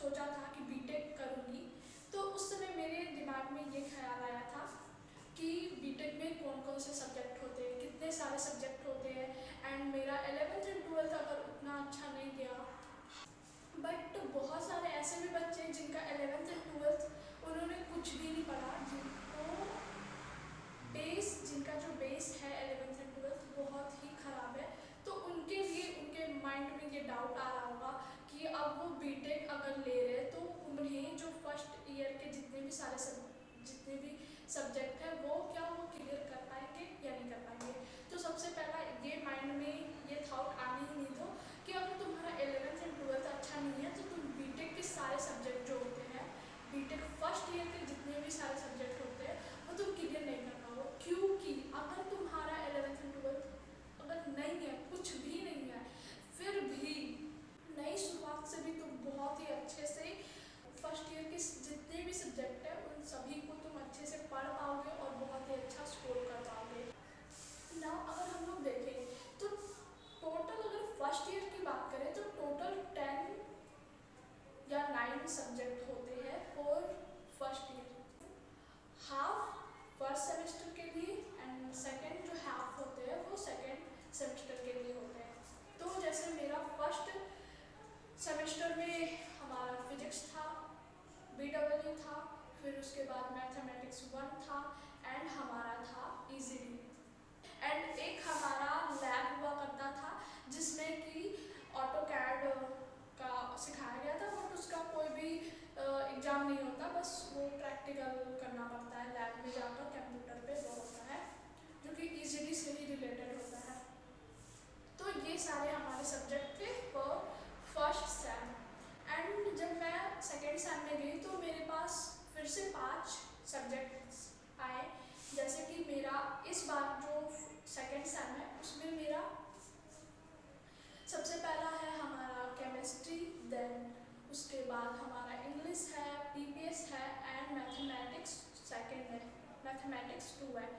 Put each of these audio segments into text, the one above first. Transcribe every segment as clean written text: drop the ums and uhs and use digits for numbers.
सोचा था कि बीटेक करूँगी, तो उस समय मेरे दिमाग में ये ख्याल आया था कि बीटेक में कौन कौन से सब्जेक्ट होते हैं, कितने सारे सब्जेक्ट होते हैं। एंड मेरा 11th एंड 12th अगर उतना अच्छा नहीं गया, बट बहुत सारे ऐसे भी बच्चे हैं जिनका 11th एंड 12th उन्होंने कुछ भी नहीं पढ़ा, जिनका जो बेस है 11th एंड 12th बहुत ही ख़राब है। तो उनके लिए उनके माइंड में ये डाउट आ रहा होगा कि अब वो बीटेक अगर ले रहे तो उन्हें जो फर्स्ट ईयर के जितने भी सब्जेक्ट है वो क्लियर कर पाएंगे या नहीं कर पाएंगे। तो सबसे पहला ये माइंड में ये थॉट आने ही नहीं दो कि अगर तुम्हारा 11th एंड 12th अच्छा नहीं है तो तुम बीटेक के सारे सब्जेक्ट जो होते हैं, बीटेक फर्स्ट ईयर के जितने भी सारे सब्जेक्ट होते हैं वो तुम क्लियर नहीं कर पाओ। क्योंकि अगर तुम्हारा 11th एंड 12th अगर नहीं है, कुछ भी नहीं है, फिर भी नई शुरुआत से भी तुम बहुत ही अच्छे से फर्स्ट ईयर के जितने भी सब्जेक्ट है उन सभी को तुम अच्छे से पढ़ पाओगे और बहुत ही अच्छा स्कोर कर पाओगे। नाउ अगर हम लोग देखें तो टोटल अगर फर्स्ट ईयर की बात करें तो टोटल 10 या 9 सब्जेक्ट होते हैं for first year. Half first semester के लिए एंड सेकेंड जो हाफ होते हैं वो सेकेंड सेमेस्टर के लिए होते हैं। तो जैसे मेरा फर्स्ट सेमेस्टर में हमारा फिजिक्स था, BEE था, फिर उसके बाद मैथमेटिक्स 1 था एंड हमारा था ECD। एंड एक हमारा लैब हुआ करता था जिसमें कि ऑटोकैड का सिखाया गया था, बट उसका कोई भी एग्ज़ाम नहीं होता, बस वो प्रैक्टिकल करना पड़ता है लैब में जाकर कंप्यूटर पे, वो होता है जो कि ECD से ही रिलेटेड होता है। तो ये सारे हमारे सब्जेक्ट थे फॉर फर्स्ट सेम। एंड जब मैं सेकेंड सेम में गई तो मेरे पास फिर से 5 सब्जेक्ट्स आए। जैसे कि मेरा इस बार जो सेकेंड सेम है उसमें मेरा सबसे पहला है हमारा केमिस्ट्री, देन उसके बाद हमारा इंग्लिश है, PPS है एंड मैथमेटिक्स सेकेंड है, मैथमेटिक्स 2 है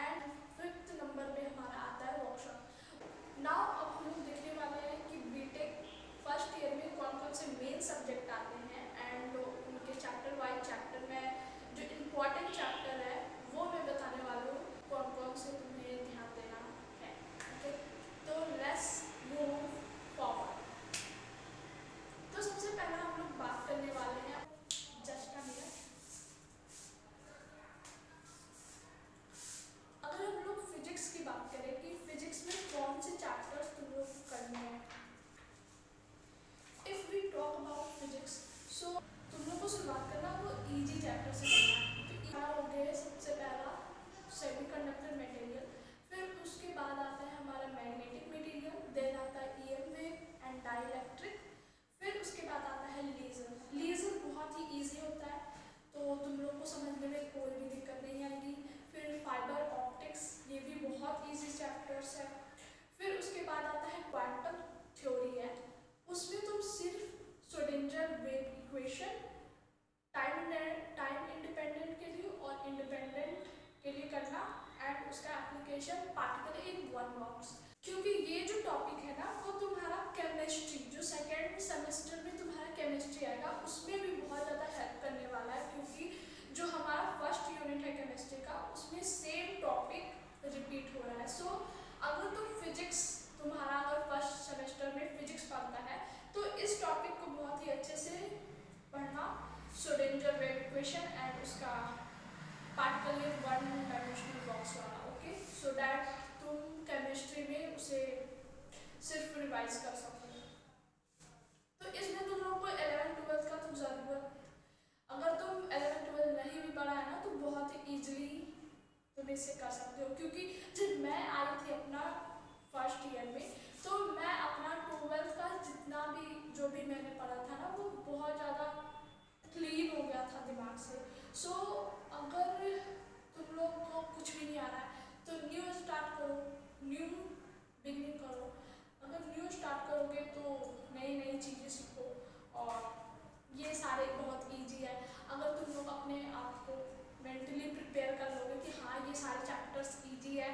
एंड 5th नंबर पे हमारा आता है वर्कशॉप। नाउ अब हम लोग देखने वाले हैं कि बीटेक फर्स्ट ईयर में कौन कौन से मेन सब्जेक्ट आते हैं एंड उनके चैप्टर वाइज चैप्टर में जो इम्पोर्टेंट चैप्टर है वो मैं बताने वाली हूँ, कौन कौन से तुम्हें ध्यान देना है। ओके, तो लेट्स मूव फॉरवर्ड। तो सबसे पहला हम लोग बात करने वाले हैं, जस्ट अ मिनट, अगर हम लोग फिजिक्स की बात करें कि फिजिक्स में कौन से चैप्टर्स तुम लोग करने हैं। If we talk about physics, so तुम लोग को शुरुआत करना वो इजी चैप्टर से करना है। तो क्या हो गया सबसे पहला सेमीकंडक्टर मटेरियल, फिर उसके बाद आता है हमारा मैग्नेटिक मटेरियल, देन आता है EM वेव एंड डाइलेक्ट्रिक, फिर उसके बाद आता है लेज़र। लेज़र बहुत ही ईजी होता है तो तुम लोग को समझने में कोई भी दिक्कत नहीं आएगी। फिर फाइबर ऑप्टिक्स, ये भी बहुत ईजी चैप्टर्स है। फिर उसके बाद आता है क्वांटम थ्योरी है, उसमें तुम सिर्फ Schrodinger wave equation time independent के लिए और इंडिपेंडेंट के लिए करना एंड उसका application particle in one box. क्योंकि ये जो टॉपिक है ना वो तुम्हारा केमिस्ट्री, जो सेकेंड सेमेस्टर में तुम्हारा केमिस्ट्री आएगा उसमें भी बहुत ज़्यादा हेल्प करने वाला है, क्योंकि जो हमारा फर्स्ट यूनिट है केमिस्ट्री का उसमें सेम टॉपिक रिपीट हो रहा है। सो अगर तुम फिजिक्स, तुम्हारा अगर फर्स्ट सेमेस्टर में फिजिक्स पढ़ता है तो इस टॉपिक को बहुत ही अच्छे से पढ़ना, श्रोडिंगर वेव इक्वेशन एंड उसका particle in one dimensional box वाला। ओके, सो दैट तुम केमिस्ट्री में उसे सिर्फ रिवाइज कर सको। तो इसमें तुम लोग को 11th-12th का तो ज़रूरत, अगर तुम 11th-12th नहीं भी पढ़ा है ना तो बहुत ही ईजिली तुम इसे कर सकते हो। क्योंकि जब मैं आई थी अपना फर्स्ट ईयर में तो मैं अपना 12th का जितना भी जो भी मैंने पढ़ा था ना वो बहुत ज़्यादा क्लीन हो गया था दिमाग से। सो अगर तुम लोग को कुछ भी नहीं आ रहा है तो न्यू स्टार्ट करो, न्यू बिगनिंग करो। अगर न्यू स्टार्ट करोगे तो नई नई चीज़ें सीखो और ये सारे बहुत इजी है। अगर तुम लोग अपने आप को मेंटली प्रिपेयर कर लोगे कि हाँ ये सारे चैप्टर्स इजी है,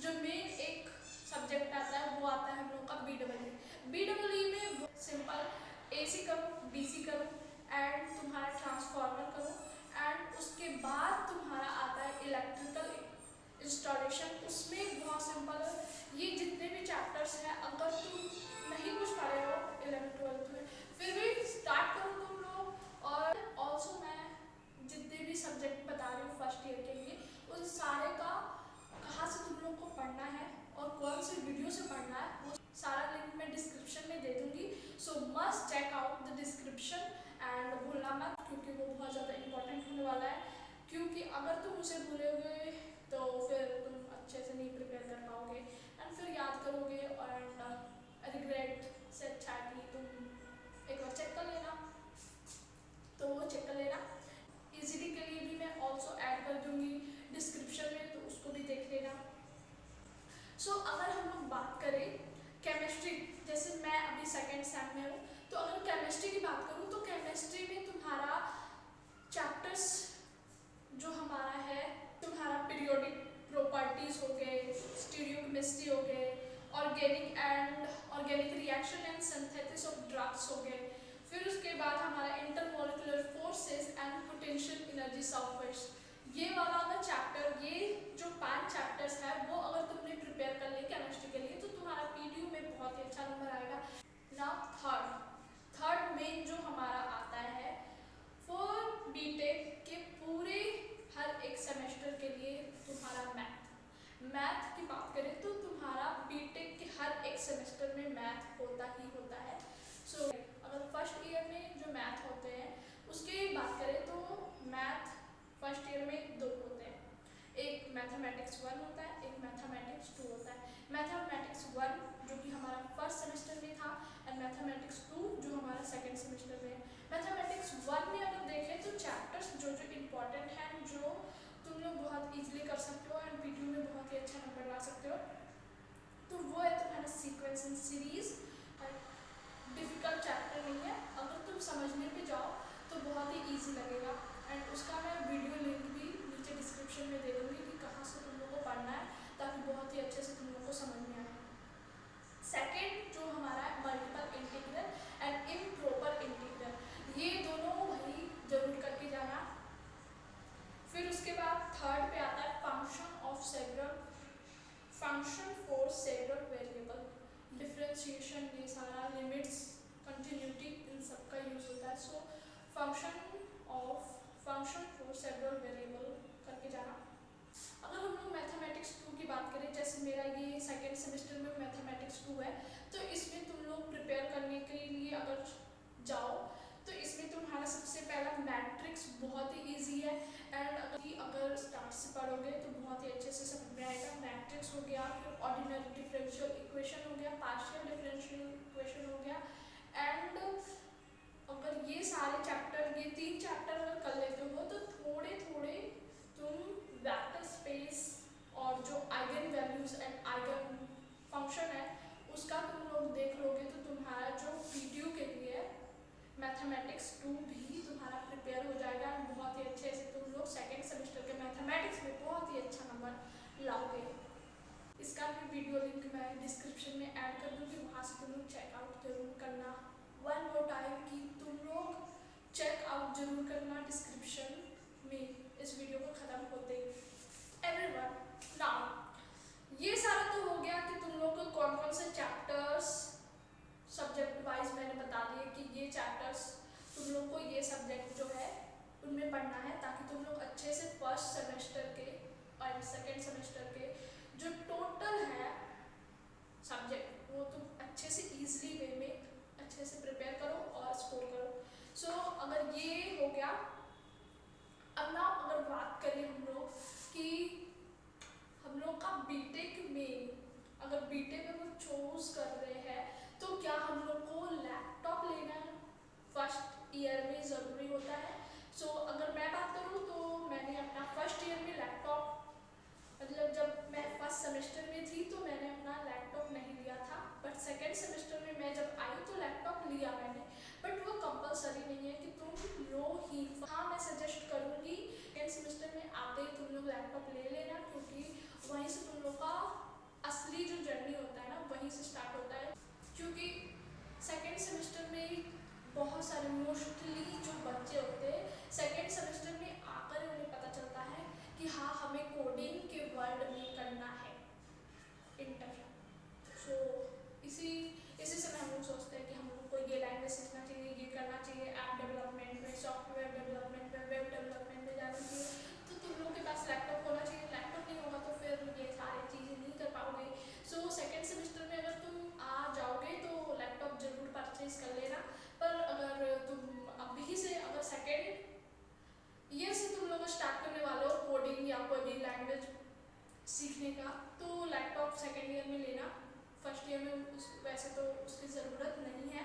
जो मेन एक सब्जेक्ट आता है वो आता है हम लोग का BEE में। BEE में सिंपल AC करो, BC करो और कौन से वीडियो से पढ़ना है वो सारा लिंक मैं डिस्क्रिप्शन में दे दूँगी। So must check out the description and भूलना मत, क्योंकि वो बहुत ज़्यादा इंपॉर्टेंट होने वाला है। क्योंकि अगर तुम उसे भूलोगे तो फिर तुम अच्छे से नहीं प्रिपेयर कर पाओगे एंड फिर याद करोगे एंड रिग्रेट से अच्छा है कि तुम एक बार चेक कर लेना। तो वो चेक कर लेना। ईजीली के लिए भी मैं ऑल्सो ऐड कर दूंगी डिस्क्रिप्शन में, तो उसको भी देख लेना। सो अगर हम लोग बात करें केमिस्ट्री, जैसे मैं अभी सेकेंड सेम में हूँ, तो अगर केमिस्ट्री की बात करूँ तो केमिस्ट्री में तुम्हारा चैप्टर्स जो हमारा है, तुम्हारा पीरियोडिक प्रॉपर्टीज हो गए, स्टीरियोकेमिस्ट्री हो गए, organic reaction and synthesis of drugs हो गए। फिर उसके बाद हमारा intermolecular forces and potential energy software, ये वाला अगर चैप्टर, ये जो 5 चैप्टर्स है वो अगर तुमने प्रिपेयर कर लिए केमिस्ट्री के लिए तो तुम्हारा पीडीयू में बहुत ही अच्छा नंबर आएगा। नाउ थर्ड मेन जो हमारा आता है फॉर बीटेक के पूरे हर एक सेमेस्टर के लिए तुम्हारा मैथ की बात करें तो तुम्हारा बीटेक के हर एक सेमेस्टर में मैथ होता ही होता है। सो अगर फर्स्ट ईयर में जो मैथ होते हैं उसकी बात करें तो मैथ फर्स्ट ईयर में 2 होते हैं, एक मैथमेटिक्स 1 होता है, एक मैथमेटिक्स 2 होता है। मैथमेटिक्स 1 जो कि हमारा फर्स्ट सेमेस्टर में था एंड मैथमेटिक्स 2 जो हमारा सेकेंड सेमेस्टर में है। मैथमेटिक्स 1 में अगर देखें तो चैप्टर्स जो इम्पोर्टेंट हैं, जो तुम लोग बहुत ईजिली कर सकते हो एंड पीटीयू में बहुत ही अच्छा नंबर ला सकते हो, तो वो है तुम्हारा sequence and series. Difficult chapter नहीं है, अगर तुम समझने पे जाओ तो बहुत ही ईजी लगेगा एंड उसका मैं वीडियो लिंक भी नीचे डिस्क्रिप्शन में दे दूँगी कि कहाँ से तुम लोग को पढ़ना है, ताकि बहुत ही अच्छे से तुम लोग को समझ में आए। सेकेंड जो हमारा है multiple integral and improper integral, ये दोनों वही जरूर करके जाना। फिर उसके बाद थर्ड पे आता है function for several variable, differentiation, ये सारा लिमिट्स, कंटिन्यूटी, इन सब का यूज होता है। So function for several variable करके जाना। अगर हम लोग मैथमेटिक्स 2 की बात करें, जैसे मेरा ये सेकेंड सेमेस्टर में मैथमेटिक्स 2 है, तो इसमें तुम लोग प्रिपेयर करने के लिए अगर जाओ तो इसमें तुम्हारा सबसे पहला मैट्रिक्स बहुत ही ईजी है एंड अगर स्टार्ट से पढ़ोगे तो बहुत ही अच्छे से समझ में आएगा। मैट्रिक्स हो गया, फिर ऑर्डिनरी डिफरेंशियल इक्वेशन हो गया, पार्शियल डिफरेंशियल इक्वेशन हो गया एंड अगर ये सारे चैप्टर, ये 3 चैप्टर अगर कर लेते हो तो थोड़े थोड़े तुम वेक्टर स्पेस और जो eigen values and eigen function है उसका तुम लोग देख लोगे तो तुम्हारा जो पीटीयू के लिए मैथमेटिक्स 2 भी तुम्हारा प्रिपेयर हो जाएगा एंड बहुत ही अच्छे से तुम लोग सेकेंड सेमेस्टर के मैथमेटिक्स में बहुत ही अच्छा नंबर लाओगे। इसका भी वीडियो लिंक मैं डिस्क्रिप्शन में ऐड कर दूँगी, वहाँ से तुम लोग चेकआउट जरूर करना। वन मोर टाइम कि तुम लोग चेकआउट जरूर करना डिस्क्रिप्शन में इस वीडियो को ख़त्म होते एवरीवन। नाउ ये सारा तो हो गया कि तुम लोग को कौन कौन से चैप्टर्स सब्जेक्ट वाइज मैंने बता दिए कि ये चैप्टर्स तुम लोग को ये सब्जेक्ट जो है उनमें पढ़ना है, ताकि तुम लोग अच्छे से फर्स्ट सेमेस्टर के और सेकेंड सेमेस्टर के जो टोटल है सब्जेक्ट वो तुम अच्छे से ईजिली वे में अच्छे से प्रिपेयर करो और स्कोर करो। सो अगर ये हो गया, अब ना अगर बात करें हम लोग कि हम लोग का बीटेक में अगर बीटेक में वो चूज कर रहे हैं तो क्या हम लोग को लैपटॉप लेना फर्स्ट ईयर में ज़रूरी होता है। सो अगर मैं बात करूँ तो मैंने अपना फर्स्ट ईयर में लैपटॉप, मतलब जब मैं फर्स्ट सेमेस्टर में थी तो मैंने अपना लैपटॉप नहीं लिया था, बट सेकेंड सेमेस्टर में मैं जब आई तो लैपटॉप लिया मैंने, बट वो कंपलसरी नहीं है कि तुम लो ही। हाँ मैं सजेस्ट करूँगी सेकेंड सेमेस्टर में आते ही तुम लोग लैपटॉप ले लेना, क्योंकि वहीं से तुम लोग का असली जो जर्नी होता है ना वहीं से स्टार्ट होता है। क्योंकि सेकेंड सेमेस्टर में बहुत सारे मोस्टली जो बच्चे होते हैं सेकेंड सेमेस्टर में आकर उन्हें पता चलता है कि हाँ हमें कोडिंग के वर्ल्ड में करना है इंटर। सो इसी से हम लोग सोचते हैं कि हम लोग को ये लैंग्वेज सीखना चाहिए, ये करना चाहिए, ऐप डेवलपमेंट में, सॉफ्टवेयर डेवलपमेंट में, वेब डेवलपमेंट में जाना चाहिए। तो तुम लोग के पास लैपटॉप होना चाहिए, लैपटॉप नहीं होगा तो फिर ये सारी चीज़ें नहीं कर पाओगे। सो वैसे तो उसकी ज़रूरत नहीं है,